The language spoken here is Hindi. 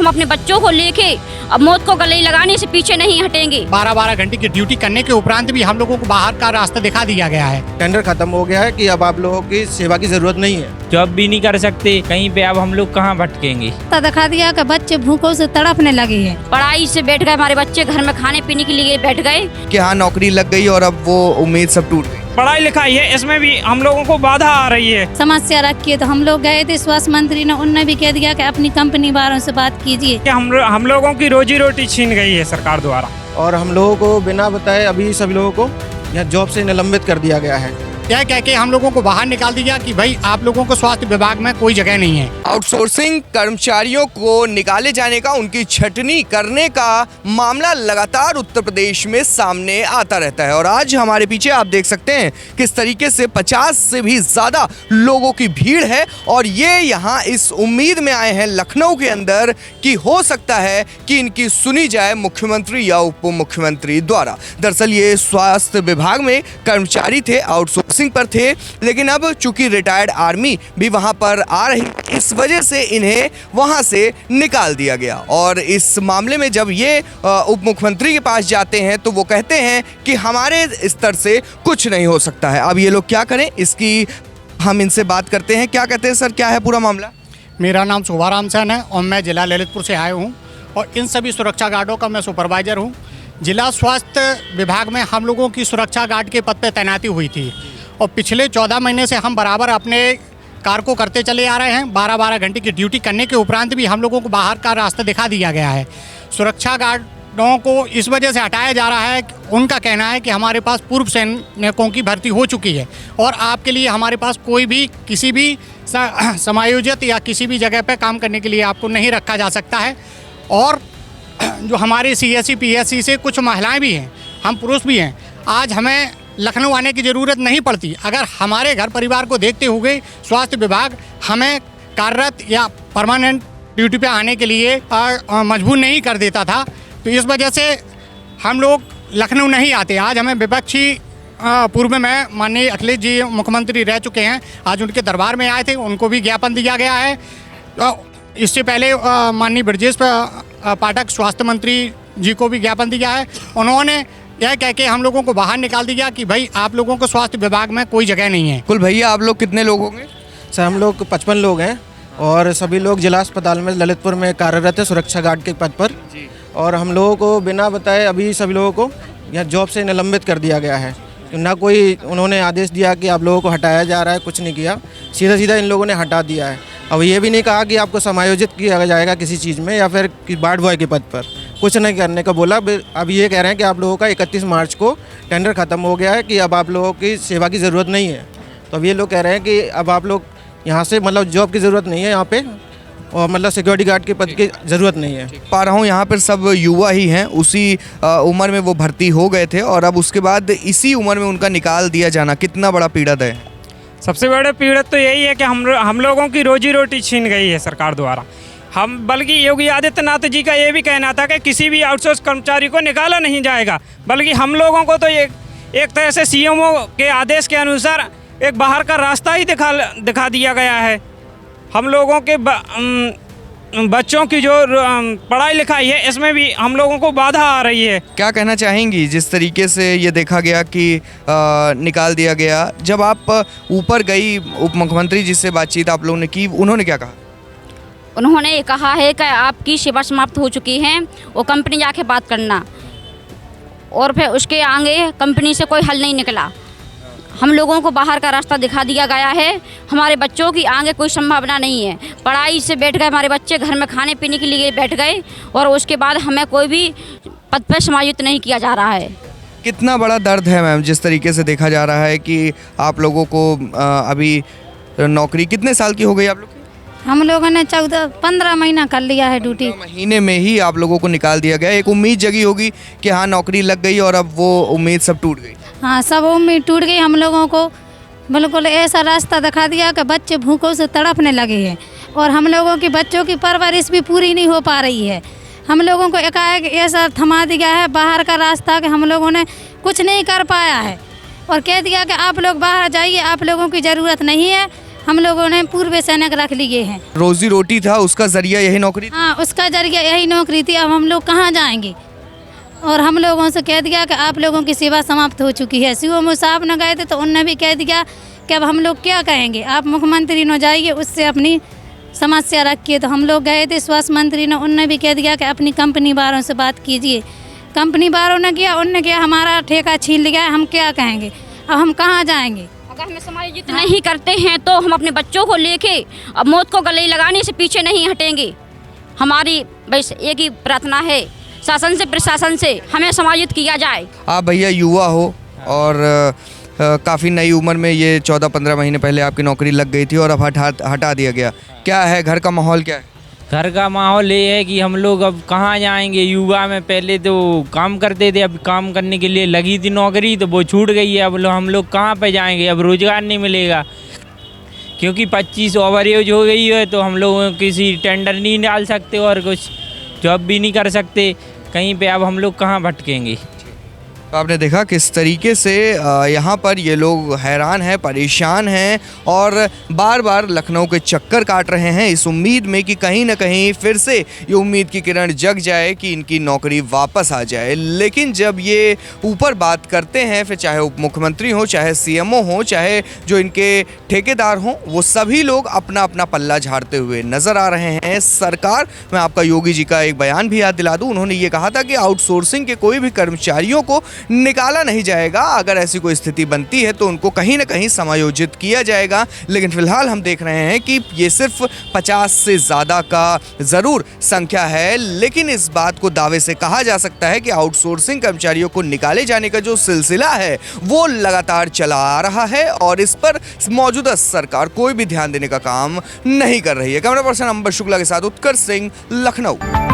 हम अपने बच्चों को लेके अब मौत को गले लगाने से पीछे नहीं हटेंगे। 12-12 घंटे की ड्यूटी करने के उपरांत भी हम लोगों को बाहर का रास्ता दिखा दिया गया है। टेंडर खत्म हो गया है कि अब आप लोगों की सेवा की जरूरत नहीं है। जॉब भी नहीं कर सकते कहीं पे, अब हम लोग कहाँ भटकेंगे। दिखा दिया कि बच्चे भूखों से तड़पने लगे हैं। पढ़ाई से बैठ गए, हमारे बच्चे घर में खाने पीने के लिए बैठ गए कि हाँ नौकरी लग गई और अब वो उम्मीद सब टूट गई। पढ़ाई लिखाई है, इसमें भी हम लोगों को बाधा आ रही है। समस्या रखी है तो हम लोग गए थे स्वास्थ्य मंत्री ने, उनने भी कह दिया कि अपनी कंपनी वालों से बात कीजिए। कि हम लोगों की रोजी रोटी छीन गई है सरकार द्वारा, और हम लोगों को बिना बताए अभी सभी लोगों को यहाँ जॉब से निलंबित कर दिया गया है। यह कह के हम लोगों को बाहर निकाल दिया कि भाई आप लोगों को स्वास्थ्य विभाग में कोई जगह नहीं है। आउटसोर्सिंग कर्मचारियों को निकाले जाने का, उनकी छटनी करने का मामला लगातार उत्तर प्रदेश में सामने आता रहता है। और आज हमारे पीछे आप देख सकते हैं किस तरीके से 50 से भी ज़्यादा लोगों की भीड़ है और ये यहाँ इस उम्मीद में आए हैं लखनऊ के अंदर कि हो सकता है कि इनकी सुनी जाए मुख्यमंत्री या उप मुख्यमंत्री द्वारा। दरअसल ये स्वास्थ्य विभाग में कर्मचारी थे, आउटसोर्सिंग पर थे, लेकिन अब चूंकि रिटायर्ड आर्मी भी वहां पर आ रही, इस वजह से इन्हें वहां से निकाल दिया गया। और इस मामले में जब ये उप मुख्यमंत्री के पास जाते हैं तो वो कहते हैं कि हमारे स्तर से कुछ नहीं हो सकता है। अब ये लोग क्या करें, इसकी हम इनसे बात करते हैं। क्या कहते हैं सर, क्या है पूरा मामला? मेरा नाम शोभाराम सेन है और मैं जिला ललितपुर से आया हूँ और इन सभी सुरक्षा गार्डों का मैं सुपरवाइजर हूँ। जिला स्वास्थ्य विभाग में हम लोगों की सुरक्षा गार्ड के पद पर तैनाती हुई थी और पिछले 14 महीने से हम बराबर अपने कार्य को करते चले आ रहे हैं। 12-12 घंटे की ड्यूटी करने के उपरांत भी हम लोगों को बाहर का रास्ता दिखा दिया गया है। सुरक्षा गार्डों को इस वजह से हटाया जा रहा है, उनका कहना है कि हमारे पास पूर्व सैनिकों की भर्ती हो चुकी है और आपके लिए हमारे पास कोई भी किसी भी समायोजित या किसी भी जगह पर काम करने के लिए आपको नहीं रखा जा सकता है। और जो हमारे CSC PSC से कुछ महिलाएं भी हैं, हम पुरुष भी हैं, आज हमें लखनऊ आने की ज़रूरत नहीं पड़ती। अगर हमारे घर परिवार को देखते हुए स्वास्थ्य विभाग हमें कार्यरत या परमानेंट ड्यूटी पे आने के लिए मजबूर नहीं कर देता था, तो इस वजह से हम लोग लखनऊ नहीं आते। आज हमें विपक्षी पूर्व में माननीय अखिलेश जी मुख्यमंत्री रह चुके हैं, आज उनके दरबार में आए थे, उनको भी ज्ञापन दिया गया है। इससे पहले माननीय ब्रजेश पाठक स्वास्थ्य मंत्री जी को भी ज्ञापन दिया है। उन्होंने यह कह के हम लोगों को बाहर निकाल दिया कि भाई आप लोगों को स्वास्थ्य विभाग में कोई जगह नहीं है। कुल भैया आप लोग कितने लोग होंगे? सर हम लोग 55 लोग हैं और सभी लोग जिला अस्पताल में ललितपुर में कार्यरत है सुरक्षा गार्ड के पद पर। और हम लोगों को बिना बताए अभी सभी लोगों को यहाँ जॉब से निलंबित कर दिया गया है। ना कोई उन्होंने आदेश दिया कि आप लोगों को हटाया जा रहा है, कुछ नहीं किया, सीधा सीधा इन लोगों ने हटा दिया है। अब ये भी नहीं कहा कि आपको समायोजित किया जाएगा किसी चीज़ में या फिर वार्ड बॉय के पद पर, कुछ नहीं करने का बोला। अब ये कह रहे हैं कि आप लोगों का 31 मार्च को टेंडर ख़त्म हो गया है कि अब आप लोगों की सेवा की ज़रूरत नहीं है। तो अब ये लोग कह रहे हैं कि अब आप लोग यहाँ से मतलब जॉब की ज़रूरत नहीं है यहाँ पे, और मतलब सिक्योरिटी गार्ड के पद की ज़रूरत नहीं है। पा रहा हूँ यहाँ पर सब युवा ही हैं, उसी उम्र में वो भर्ती हो गए थे और अब उसके बाद इसी उम्र में उनका निकाल दिया जाना कितना बड़ा पीड़ित है। सबसे बड़ा पीड़ित तो यही है कि हम लोगों की रोजी रोटी छीन गई है सरकार द्वारा। हम बल्कि योगी आदित्यनाथ जी का ये भी कहना था कि किसी भी आउटसोर्स कर्मचारी को निकाला नहीं जाएगा, बल्कि हम लोगों को तो एक तरह से CMO के आदेश के अनुसार एक बाहर का रास्ता ही दिखा दिया गया है। हम लोगों के बच्चों की जो पढ़ाई लिखाई है, इसमें भी हम लोगों को बाधा आ रही है। क्या कहना चाहेंगी जिस तरीके से ये देखा गया कि निकाल दिया गया? जब आप ऊपर गई उप मुख्यमंत्री जी से बातचीत आप लोगों ने की, उन्होंने क्या कहा? उन्होंने ये कहा है कि आपकी सेवा समाप्त हो चुकी है, वो कंपनी जाके बात करना। और फिर उसके आगे कंपनी से कोई हल नहीं निकला। हम लोगों को बाहर का रास्ता दिखा दिया गया है, हमारे बच्चों की आगे कोई संभावना नहीं है। पढ़ाई से बैठ गए, हमारे बच्चे घर में खाने पीने के लिए बैठ गए और उसके बाद हमें कोई भी पद पर समायोजित नहीं किया जा रहा है। कितना बड़ा दर्द है मैम, जिस तरीके से देखा जा रहा है कि आप लोगों को अभी नौकरी कितने साल की हो गई आप लोग? हम लोगों ने 14-15 महीना कर लिया है ड्यूटी। महीने में ही आप लोगों को निकाल दिया गया। एक उम्मीद जगी होगी कि हाँ नौकरी लग गई और अब वो उम्मीद सब टूट गई। हाँ, सब उम्मीद टूट गई। हम लोगों को बिल्कुल ऐसा रास्ता दिखा दिया कि बच्चे भूखों से तड़पने लगे हैं और हम लोगों की बच्चों की परवरिश भी पूरी नहीं हो पा रही है। हम लोगों को एकाएक ऐसा थमा दिया है बाहर का रास्ता कि हम लोगों ने कुछ नहीं कर पाया है और कह दिया कि आप लोग बाहर जाइए, आप लोगों की ज़रूरत नहीं है, हम लोगों ने पूर्व सैनिक रख लिए हैं। रोजी रोटी था उसका जरिया यही नौकरी थी। हाँ, उसका जरिया यही नौकरी थी। अब हम लोग कहाँ जाएंगे? और हम लोगों से कह दिया कि आप लोगों की सेवा समाप्त हो चुकी है। सीओ साहब न गए थे तो उनने भी कह दिया कि अब हम लोग क्या कहेंगे, आप मुख्यमंत्री न जाइए, उससे अपनी समस्या रखिए। तो हम लोग गए थे स्वास्थ्य मंत्री ने, उनने भी कह दिया कि अपनी कंपनी वालों से बात कीजिए। कंपनी वालों ने किया, उनने किया, हमारा ठेका छीन लिया है, हम क्या कहेंगे? अब हम कहाँ जाएंगे? अगर हमें समायोजित नहीं करते हैं तो हम अपने बच्चों को लेके अब मौत को गले लगाने से पीछे नहीं हटेंगे। हमारी बस एक ही प्रार्थना है, शासन से प्रशासन से हमें समायोजित किया जाए। आप भैया युवा हो और काफ़ी नई उम्र में ये 14-15 महीने पहले आपकी नौकरी लग गई थी और अब हटा दिया गया। क्या है घर का माहौल, क्या है? घर का माहौल ये है कि हम लोग अब कहाँ जाएंगे। युवा में पहले तो काम करते थे, अब काम करने के लिए लगी थी नौकरी तो वो छूट गई है। अब हम लोग कहाँ पे जाएंगे? अब रोज़गार नहीं मिलेगा क्योंकि 25 ओवर एज हो गई है, तो हम लोग किसी टेंडर नहीं डाल सकते और कुछ जॉब भी नहीं कर सकते कहीं पे। अब हम लोग कहाँ भटकेंगे? तो आपने देखा किस तरीके से यहाँ पर ये लोग हैरान हैं, परेशान हैं और बार बार लखनऊ के चक्कर काट रहे हैं इस उम्मीद में कि कहीं ना कहीं फिर से ये उम्मीद की किरण जग जाए कि इनकी नौकरी वापस आ जाए। लेकिन जब ये ऊपर बात करते हैं, फिर चाहे उप मुख्यमंत्री हो, चाहे सीएमओ हो, चाहे जो इनके ठेकेदार हों, वो सभी लोग अपना अपना पल्ला झाड़ते हुए नज़र आ रहे हैं। सरकार, मैं आपका योगी जी का एक बयान भी याद दिला दूँ, उन्होंने ये कहा था कि आउटसोर्सिंग के कोई भी कर्मचारियों को निकाला नहीं जाएगा। अगर ऐसी कोई स्थिति बनती है तो उनको कहीं ना कहीं समायोजित किया जाएगा। लेकिन फिलहाल हम देख रहे हैं कि ये सिर्फ 50 से ज़्यादा का ज़रूर संख्या है, लेकिन इस बात को दावे से कहा जा सकता है कि आउटसोर्सिंग कर्मचारियों को निकाले जाने का जो सिलसिला है वो लगातार चला आ रहा है और इस पर मौजूदा सरकार कोई भी ध्यान देने का काम नहीं कर रही है। कैमरा पर्सन अंबर शुक्ला के साथ उत्कर्ष सिंह, लखनऊ।